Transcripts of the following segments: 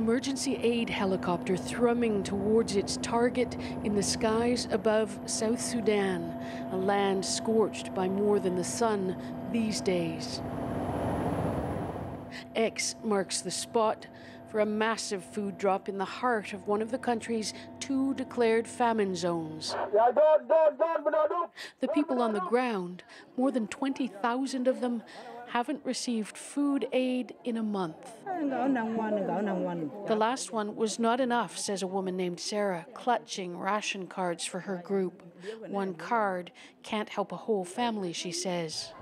emergency aid helicopter thrumming towards its target in the skies above South Sudan, a land scorched by more than the sun these days. X marks the spot for a massive food drop in the heart of one of the country's 2 declared famine zones. The people on the ground, more than 20,000 of them, haven't received food aid in a month. The last one was not enough, says a woman named Sarah, clutching ration cards for her group. One card can't help a whole family, she says.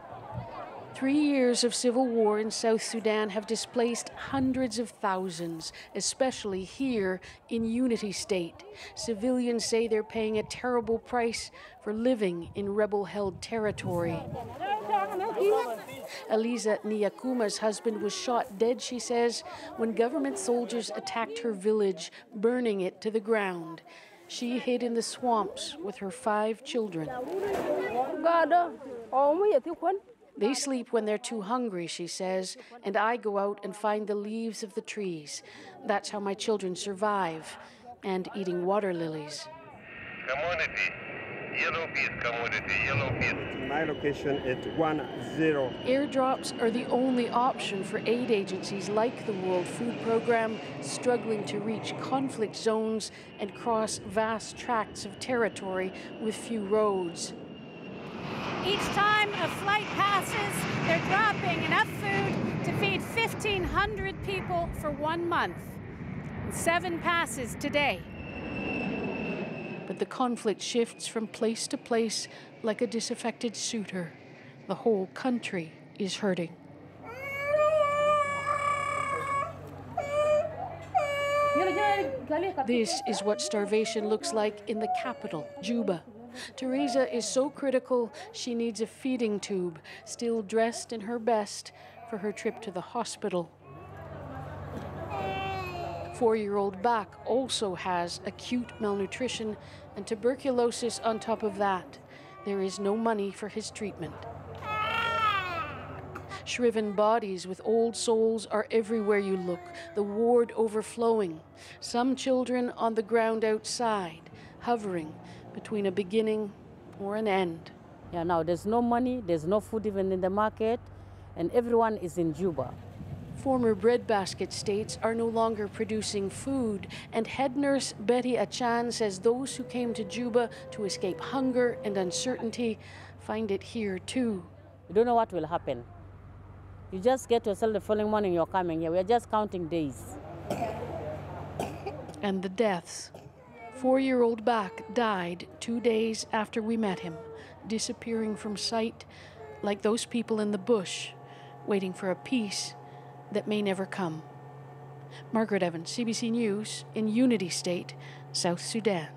3 years of civil war in South Sudan have displaced hundreds of thousands, especially here in Unity State. Civilians say they're paying a terrible price for living in rebel-held territory. Eliza Niyakuma's husband was shot dead, she says, when government soldiers attacked her village, burning it to the ground. She hid in the swamps with her 5 children. They sleep when they're too hungry, she says, and I go out and find the leaves of the trees. That's how my children survive, and eating water lilies. Commodity, yellow piece, commodity, yellow piece. My location at 10. Airdrops are the only option for aid agencies like the World Food Programme, struggling to reach conflict zones and cross vast tracts of territory with few roads. Each time a flight passes, they're dropping enough food to feed 1,500 people for 1 month. 7 passes today. But the conflict shifts from place to place like a disaffected suitor. The whole country is hurting. This is what starvation looks like in the capital, Juba. Teresa is so critical she needs a feeding tube, still dressed in her best for her trip to the hospital. 4-year-old Bak also has acute malnutrition and tuberculosis on top of that. There is no money for his treatment. Shriven bodies with old souls are everywhere you look, the ward overflowing. Some children on the ground outside, hovering between a beginning or an end. Yeah, now there's no money, there's no food even in the market, and everyone is in Juba. Former breadbasket states are no longer producing food, and head nurse Betty Achan says those who came to Juba to escape hunger and uncertainty find it here too. You don't know what will happen. You just get yourself the following morning you're coming here. We're just counting days. And the deaths. 4-year-old Bak died 2 days after we met him, disappearing from sight like those people in the bush, waiting for a peace that may never come. Margaret Evans, CBC News in Unity State, South Sudan.